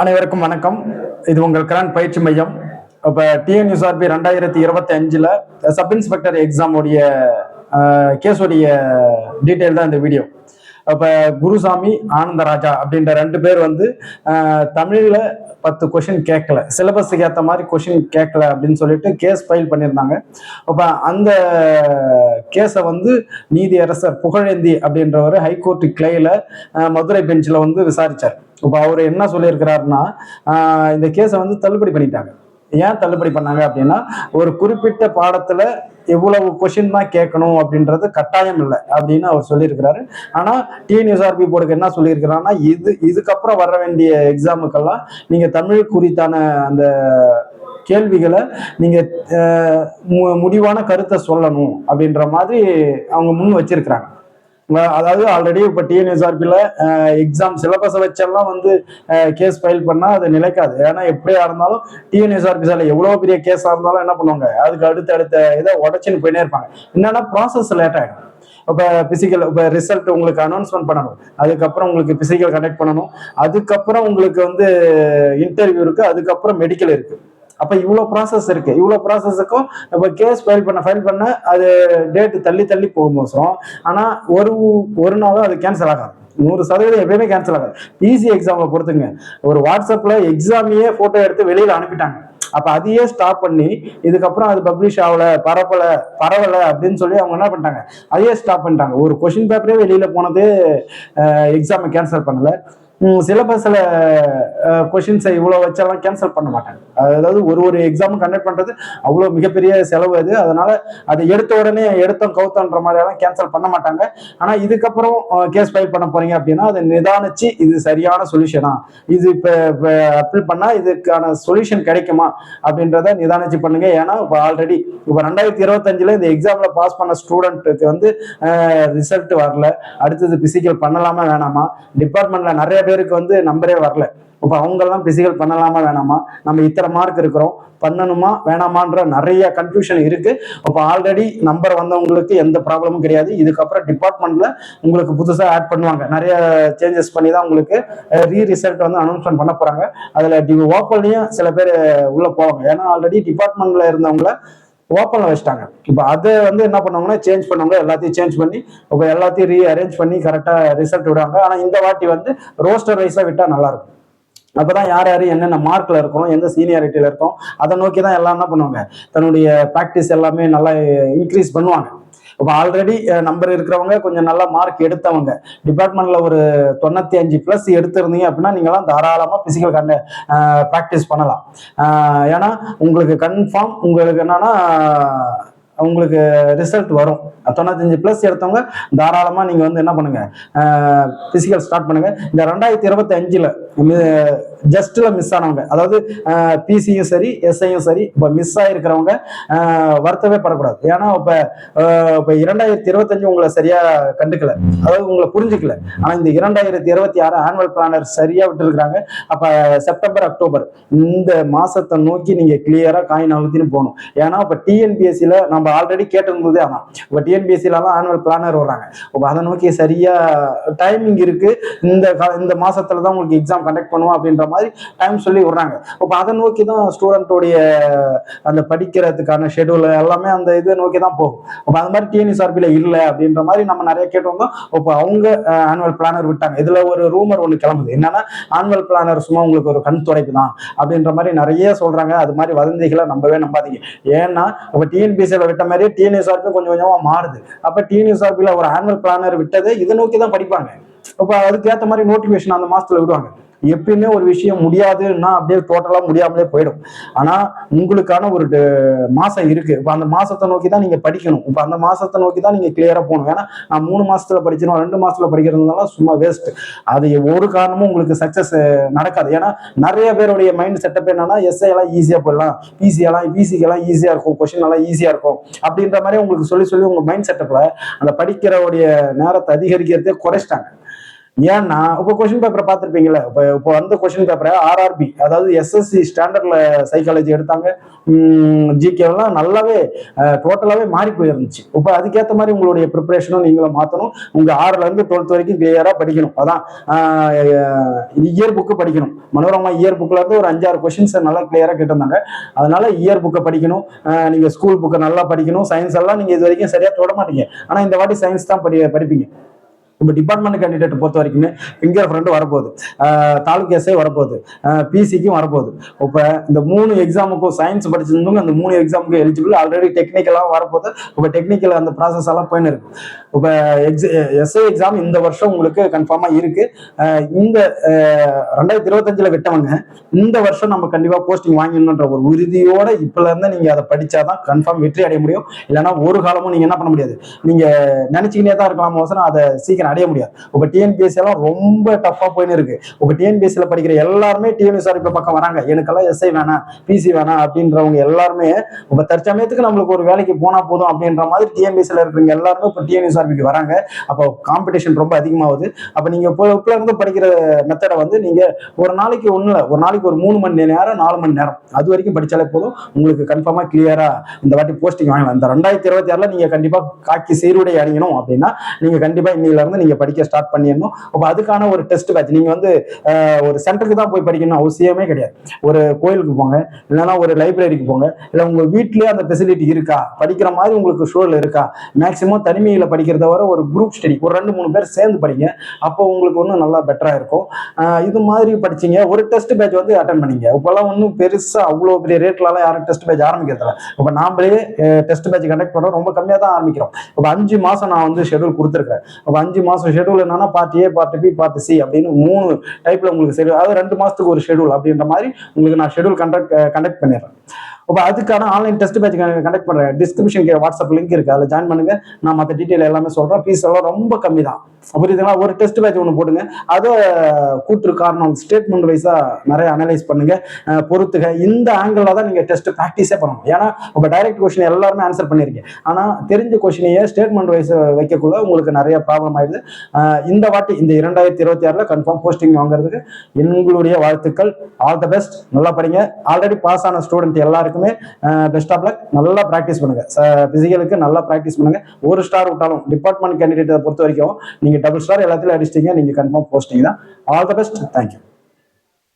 அனைவருக்கும் வணக்கம். இது உங்கள் கிராண்ட் பயிற்சி மையம். இப்போ டிஎன்யூஎஸ்ஆர்பி 2025 சப் இன்ஸ்பெக்டர் எக்ஸாம் உடைய கேஸோடைய டீட்டெயில் தான் இந்த வீடியோ. இப்போ குருசாமி ஆனந்தராஜா அப்படின்ற 2 பேர் வந்து தமிழில் 10 கொஷின் கேட்கல, சிலபஸுக்கு ஏற்ற மாதிரி கொஷின் கேட்கல அப்படின்னு சொல்லிட்டு கேஸ் ஃபைல் பண்ணியிருந்தாங்க. அப்போ அந்த கேஸை வந்து நீதியரசர் புகழேந்தி அப்படின்றவர் ஹைகோர்ட் கிளையில் மதுரை பெஞ்சில் வந்து விசாரித்தார். இப்போ அவர் என்ன சொல்லியிருக்கிறாருன்னா, இந்த கேஸை வந்து தள்ளுபடி பண்ணிட்டாங்க. ஏன் தள்ளுபடி பண்ணாங்க அப்படின்னா, ஒரு குறிப்பிட்ட பாடத்துல எவ்வளவு கொஷின் தான் கேட்கணும் அப்படின்றது கட்டாயம் இல்லை அப்படின்னு அவர் சொல்லியிருக்கிறாரு. ஆனா டிஎன்யூஎஸ்ஆர்பி போர்டுக்கு என்ன சொல்லியிருக்கிறாருன்னா, இதுக்கப்புறம் வர வேண்டிய எக்ஸாமுக்கெல்லாம் நீங்க தமிழ் குறித்தான அந்த கேள்விகளை நீங்க முடிவான கருத்தை சொல்லணும் அப்படின்ற மாதிரி அவங்க முன் வச்சிருக்கிறாங்க. அதாவது ஆல்ரெடி இப்போ டிஎன்யூஎஸ்ஆர்பியில் எக்ஸாம் சிலபஸை வச்செல்லாம் வந்து கேஸ் ஃபைல் பண்ணால் அது நிலைக்காது. ஏன்னா எப்படியா இருந்தாலும் டிஎன்யூஎஸ்ஆர்பி சார் எவ்வளோ பெரிய கேஸாக இருந்தாலும் என்ன பண்ணுவாங்க, அதுக்கு அடுத்த இதை உடச்சின்னு போயினே இருப்பாங்க. என்னன்னா ப்ராசஸ் லேட் ஆகிடும். இப்போ பிசிக்கல் இப்போ ரிசல்ட் உங்களுக்கு அனௌன்ஸ்மெண்ட் பண்ணணும், அதுக்கப்புறம் உங்களுக்கு பிசிக்கல் கண்டக்ட் பண்ணணும், அதுக்கப்புறம் உங்களுக்கு வந்து இன்டர்வியூ இருக்கு, அதுக்கப்புறம் மெடிக்கல் இருக்கு. அப்ப இவ்வளவு ப்ராசஸ் இருக்கு. இவ்வளவு ப்ராசஸுக்கும் இப்ப கேஸ் ஃபைல் பண்ண அது டேட் தள்ளி போகும்போது ஆனா ஒரு நாளும் அது கேன்சல் ஆகாது. 100% எப்பயுமே கேன்சல் ஆகாது. பிசி எக்ஸாமை பொறுத்துங்க, ஒரு வாட்ஸ்அப்ல எக்ஸாமையே போட்டோ எடுத்து வெளியில அனுப்பிட்டாங்க. அப்ப அதையே ஸ்டாப் பண்ணி இதுக்கப்புறம் அது பப்ளிஷ் ஆகல, பரவல அப்படின்னு சொல்லி அவங்க என்ன பண்ணிட்டாங்க, அதையே ஸ்டாப் பண்ணிட்டாங்க. ஒரு கொஸ்டின் பேப்பரே வெளியில போனது எக்ஸாமை கேன்சல் பண்ணல. சிலபஸ்ல கொஷின்ஸை இவ்வளோ வச்செல்லாம் கேன்சல் பண்ண மாட்டாங்க. அதாவது ஒரு எக்ஸாமும் கண்டக்ட் பண்றது அவ்வளோ மிகப்பெரிய செலவு அது. அதனால அதை எடுத்த உடனே எடுத்தோம் கவுத்தோன்ற மாதிரியெல்லாம் கேன்சல் பண்ண மாட்டாங்க. ஆனா இதுக்கப்புறம் கேஸ் ஃபைல் பண்ண போறீங்க அப்படின்னா அதை நிதானிச்சு இது சரியான சொல்யூஷனா, இது இப்போ அப்ளை பண்ணா இதுக்கான சொல்யூஷன் கிடைக்குமா அப்படின்றத நிதானிச்சு பண்ணுங்க. ஏன்னா இப்போ ஆல்ரெடி இப்போ 2025 இந்த எக்ஸாம்ல பாஸ் பண்ண ஸ்டூடெண்ட்டுக்கு வந்து ரிசல்ட் வரல. அடுத்தது பிசிக்கல் பண்ணலாமா வேணாமா, டிபார்ட்மெண்ட்ல நிறைய பேருக்கு வந்து நம்பரே வரல. இப்போ அவங்கெல்லாம் பிசிக்கல் பண்ணலாமா வேணாமா, நம்ம இத்தனை மார்க் இருக்கிறோம், பண்ணணுமா வேணாமான்ற நிறைய கன்ஃபியூஷன் இருக்கு. இப்போ ஆல்ரெடி நம்பர் வந்தவங்களுக்கு எந்த ப்ராப்ளமும் கிடையாது. இதுக்கப்புறம் டிபார்ட்மெண்ட்ல உங்களுக்கு புதுசாக ஆட் பண்ணுவாங்க, நிறைய சேஞ்சஸ் பண்ணி தான் உங்களுக்கு ரிசல்ட் வந்து அனௌன்ஸ்மெண்ட் பண்ண போறாங்க. அதுல ஓப்பன்லயும் சில பேர் உள்ள போவாங்க. ஏன்னா ஆல்ரெடி டிபார்ட்மெண்ட்ல இருந்தவங்கள ஓப்பன்ல வச்சுட்டாங்க. இப்போ அதை வந்து என்ன பண்ணுவாங்கன்னா சேஞ்ச் பண்ணுவாங்க, எல்லாத்தையும் சேஞ்ச் பண்ணி இப்போ எல்லாத்தையும் ரீஅரேஞ்ச் பண்ணி கரெக்டா ரிசல்ட் விடுவாங்க. ஆனா இந்த வாட்டி வந்து ரோஸ்டர் வைஸா விட்டா நல்லா இருக்கும். அப்பதான் யார் என்னென்ன மார்க்ல இருக்கணும், எந்த சீனியாரிட்டியில இருக்கோம், அதை நோக்கி தான் எல்லாம் என்ன பண்ணுவாங்க, தன்னுடைய ப்ராக்டிஸ் எல்லாமே நல்லா இன்க்ரீஸ் பண்ணுவாங்க. இப்போ ஆல்ரெடி நம்பர் இருக்கிறவங்க, கொஞ்சம் நல்லா மார்க் எடுத்தவங்க, டிபார்ட்மெண்ட்ல ஒரு 95+ எடுத்திருந்தீங்க அப்படின்னா நீங்களாம் தாராளமாக பிசிக்கல் ப்ராக்டிஸ் பண்ணலாம். ஏன்னா உங்களுக்கு கன்ஃபார்ம் உங்களுக்கு என்னன்னா உங்களுக்கு ரிசல்ட் வரும். 95+ எடுத்தவங்க தாராளமாக நீங்கள் வந்து என்ன பண்ணுங்க, பிசிக்கல் ஸ்டார்ட் பண்ணுங்க. இந்த 2025 ஜஸ்ட்ல மிஸ் ஆனவங்க, அதாவது பிசியும் சரி எஸ்ஐயும் சரி இப்போ மிஸ் ஆகிருக்கிறவங்க வருத்தவே படக்கூடாது. ஏன்னா இப்போ 2025 உங்களை சரியா கண்டுக்கல, அதாவது உங்களை புரிஞ்சுக்கல. ஆனால் இந்த 2026 ஆனுவல் பிளானர் சரியா விட்டுருக்குறாங்க. அப்போ செப்டம்பர் அக்டோபர் இந்த மாசத்தை நோக்கி நீங்க கிளியரா காயின் அழுத்தின்னு போகணும். ஏன்னா இப்போ டிஎன்பிஎஸ்சியில் நம்ம ஆல்ரெடி கேட்டிருந்ததே அதான். இப்போ டிஎன்பிஎஸ்சிலாம் ஆனுவல் பிளானர் வர்றாங்க. இப்போ அதை நோக்கி சரியா டைமிங் இருக்கு, இந்த மாசத்துல தான் உங்களுக்கு எக்ஸாம் கண்டக்ட் பண்ணுவோம் அப்படின்ற மாதிரி டைம் சொல்லி விடுறாங்க. இப்போ அதை நோக்கி தான் ஸ்டூடெண்டோடைய அந்த படிக்கிறதுக்கான ஷெடியூல் எல்லாமே அந்த இதை நோக்கி தான் போகும். இப்போ அந்த மாதிரி டிஎன்யூஎஸ்ஆர்பியில் இல்லை அப்படின்ற மாதிரி நம்ம நிறைய கேட்டிருந்தோம். இப்போ அவங்க ஆனுவல் பிளானர் விட்டாங்க. இதுல ஒரு ரூமர் ஒன்று கிளம்புது, என்னன்னா ஆனுவல் பிளானர் சும்மா உங்களுக்கு ஒரு கண் துடைப்பு தான் அப்படின்ற மாதிரி நிறைய சொல்றாங்க. அது மாதிரி வதந்திகளை நம்பாதீங்க. ஏன்னா இப்போ டிஎன்பிஎஸ்சியில் விட்ட மாதிரியே டிஎன்யூஎஸ்ஆர்பி கொஞ்சம் கொஞ்சமா மாறுது. அப்ப டிஎன்யூஎஸ்ஆர்பியில் ஒரு ஆனுவல் பிளானர் விட்டதை இதை நோக்கி தான் படிப்பாங்க. அப்ப அதுக்கு ஏற்ற மாதிரி நோட்டிபிகேஷன் அந்த மாசத்துல விடுவாங்க. எப்பயுமே ஒரு விஷயம் முடியாதுன்னா அப்படியே டோட்டலா முடியாமலே போயிடும். ஆனா உங்களுக்கான ஒரு மாசம் இருக்கு. இப்ப அந்த மாசத்தை நோக்கி தான் நீங்க படிக்கணும். இப்ப அந்த மாசத்தை நோக்கி தான் நீங்க கிளியரா போகணும். ஏன்னா நான் 3 மாசத்துல படிச்சிடும், 2 மாசத்துல படிக்கிறதுனால சும்மா வேஸ்ட். அது ஒரு காரணமும் உங்களுக்கு சக்சஸ் நடக்காது. ஏன்னா நிறைய பேருடைய மைண்ட் செட்டப் என்னன்னா, எஸ்ஐ எல்லாம் ஈஸியா போயிடலாம், பிசிக்கு எல்லாம் ஈஸியா இருக்கும், கொஸ்டின் எல்லாம் ஈஸியா இருக்கும் அப்படின்ற மாதிரி உங்களுக்கு சொல்லி உங்க மைண்ட் செட்டப்ல அந்த படிக்கிறவுடைய நேரத்தை அதிகரிக்கிறதே குறைச்சிட்டாங்க. ஏன்னா இப்போ கொஸ்டின் பேப்பரை பார்த்துருப்பீங்களா? இப்போ வந்த கொஸ்டின் பேப்பரை ஆர்ஆர்பி, அதாவது எஸ்எஸ்சி ஸ்டாண்டர்ட்ல சைக்காலஜி எடுத்தாங்க. ஜிகேலாம் நல்லாவே டோட்டலாகவே மாறி போயிருந்துச்சு. இப்போ அதுக்கேற்ற மாதிரி உங்களுடைய ப்ரிப்பரேஷனும் நீங்களும் மாற்றணும். உங்கள் 6லேருந்து 12th வரைக்கும் கிளியராக படிக்கணும். அதான் இயர் புக்கு படிக்கணும். மனோரமா இயர் புக்கில் இருந்து ஒரு 5-6 கொஸ்டின்ஸ் நல்லா கிளியராக கேட்டிருந்தாங்க. அதனால இயர் புக்கை படிக்கணும். நீங்கள் ஸ்கூல் புக்கை நல்லா படிக்கணும். சயின்ஸ் எல்லாம் நீங்கள் இது வரைக்கும் சரியாக தொட மாட்டீங்க. ஆனால் இந்த வாட்டி சயின்ஸ் தான் படிப்பீங்க. இப்போ டிபார்ட்மெண்ட் கேண்டிடேட் பொறுத்த வரைக்குமே ஃபிங்கர் ஃப்ரெண்டு வரப்போகுது, தாலுக் எஸ்ஐ வரப்போகுது, பிசிக்கும் வரப்போகுது. இப்போ இந்த 3 எக்ஸாமுக்கும் சயின்ஸ் படிச்சிருந்தவங்க அந்த 3 எக்ஸாமுக்கு எலிஜிபிள். ஆல்ரெடி டெக்னிக்கலாக வரப்போகுது. இப்போ டெக்னிக்கல் அந்த ப்ராசஸ் எல்லாம் போயின்னு இருக்கு. இப்போ எஸ்ஐ எக்ஸாம் இந்த வருஷம் உங்களுக்கு கன்ஃபார்மாக இருக்கு. இந்த 2025 விட்டவங்க இந்த வருஷம் நம்ம கண்டிப்பாக போஸ்டிங் வாங்கிடணுன்ற ஒரு உறுதியோட இப்பல இருந்து நீங்க அதை படிச்சாதான் கன்ஃபார்ம் வெற்றி அடைய முடியும். இல்லைன்னா ஒரு காலமும் நீங்க என்ன பண்ண முடியாது. நீங்க நினைச்சுக்கிட்டே தான் இருக்கலாம் அவசரம், அதை சீக்கிரம் அடைய முடியாது. இப்ப டிஎன்பிஎஸ்சி எல்லாம் ரொம்ப டஃபா போயின்னு இருக்கு. இப்ப டிஎன்பிஎஸ்சில படிக்கிற எல்லாருமே டிஎன்எஸ்ஆர்பி பக்கம் வராங்க. எனக்கெல்லாம் எஸ்ஐ வேணாம், பிசி வேணாம் அப்படின்றவங்க எல்லாருமே இப்ப தற்சமயத்துக்கு நம்மளுக்கு ஒரு வேலைக்கு போனா போதும் அப்படின்ற மாதிரி டிஎன்பிஎஸ்சில இருக்கிறவங்க எல்லாருமே இப்ப டிஎன்எஸ்ஆர்பிக்கு வராங்க. அப்போ காம்படிஷன் ரொம்ப அதிகமாகுது. அப்ப நீங்க இப்ப இருந்து படிக்கிற மெத்தடை வந்து நீங்க ஒரு நாளைக்கு ஒரு நாளைக்கு ஒரு 3 மணி நேரம் 4 மணி நேரம் அது வரைக்கும் படிச்சாலே போதும். உங்களுக்கு கன்ஃபார்மா கிளியரா இந்த வாட்டி போஸ்டிங் வாங்கலாம். இந்த 2026 நீங்க கண்டிப்பா காக்கி சீருடை அணியணும் அப்படின்னா நீங்க கண்டிப்பா இன்னையில இருந்து நீங்க படிக்க ஸ்டார்ட் பண்ணிடணும். அப்ப அதுக்கான ஒரு டெஸ்ட் பேட்ச் நீங்க வந்து ஒரு சென்டருக்கு தான் போய் படிக்கணும் அவசியமே கிடையாது. ஒரு கோயிலுக்கு போங்க, இல்லைன்னா ஒரு லைப்ரரிக்கு போங்க, இல்லை உங்க வீட்லயே அந்த ஃபெசிலிட்டி இருக்கா, படிக்கிற மாதிரி உங்களுக்கு சூழல் இருக்கா. மேக்சிமம் தனிமையில படிக்கிறத வர ஒரு குரூப் ஸ்டடி ஒரு 2-3 பேர் சேர்ந்து படிங்க. அப்போ உங்களுக்கு ஒன்றும் நல்லா பெட்டரா இருக்கும். இது மாதிரி படிச்சீங்க. ஒரு டெஸ்ட் பேட்ச் வந்து அட்டன் பண்ணீங்க. இப்பெல்லாம் ஒன்றும் பெருசா அவ்வளோ பெரிய ரேட்லாம் யாரும் டெஸ்ட் பேட்ச் ஆரம்பிக்கிறதுல. இப்போ நாமளே டெஸ்ட் பேட்ச் கண்டக்ட் பண்ணுறோம், ரொம்ப கம்மியாக தான் ஆரம்பிக்கிறோம். இப்போ 5 மாசம் நான் வந்து ஷெடியூல் கொடுத்துருக்கேன். அப்போ 5 மாசம் ஷெடியூல் என்னன்னா part A, part B, part C அப்படின்னு 3 டைப்ல உங்களுக்கு ஷெடியூல், அதாவது 2 மாசத்துக்கு ஒரு ஷெடியூல் அப்படின்ற மாதிரி உங்களுக்கு நான் ஷெடியூல் கண்டக்ட் பண்ணிடுறேன். அப்போ அதுக்கான ஆன்லைன் டெஸ்ட் பேட்ச் கண்டக்ட் பண்றேன். டிஸ்கிரிப்ஷன் வாட்ஸ்அப் லிங்க் இருக்கு, அதில் ஜாயின் பண்ணுங்க. நான் மற்ற டீட்டெயில் எல்லாமே சொல்றேன். ஃபீஸ் எல்லாம் ரொம்ப கம்மி தான். புரியுதுங்களா? ஒரு டெஸ்ட் பேட்ச் ஒன்று போடுங்க. அதை கூற்று காரணம் ஸ்டேட்மெண்ட் வைஸா நிறைய அனலைஸ் பண்ணுங்க, பொறுத்துக. இந்த ஆங்கிள் தான் நீங்க டெஸ்ட் ப்ராக்டிஸே பண்ணணும். ஏன்னா இப்போ டைரக்ட் கொஸ்டின் எல்லாருமே ஆன்சர் பண்ணிருக்கீங்க. ஆனா தெரிஞ்ச கொஸ்டினையே ஸ்டேட்மெண்ட் வைஸ் வைக்கக்குள்ள உங்களுக்கு நிறைய ப்ராப்ளம் ஆயிடுது. இந்த வாட்டி இந்த 2026 கன்ஃபார்ம் போஸ்டிங் வாங்குறதுக்கு எங்களுடைய வாழ்த்துக்கள். All the best. நல்லா படிங்க. ஆல்ரெடி பாஸ் ஆன ஸ்டூடெண்ட் எல்லாருக்குமே பெஸ்ட் ஆஃப் லக். நல்லா ப்ராக்டிஸ் பண்ணுங்க. பிசிக்கலுக்கு நல்லா ப்ராக்டிஸ் பண்ணுங்க. ஒரு ஸ்டார் விட்டாலும் டிபார்ட்மெண்ட் கேண்டிடேட்டை பொறுத்த வரைக்கும் நீங்க டபுள் ஸ்டார் எல்லாத்தையும் அடிச்சிட்டீங்க, நீங்க கன்ஃபார்ம் போஸ்டிங் தான். All the best. தேங்க்யூ.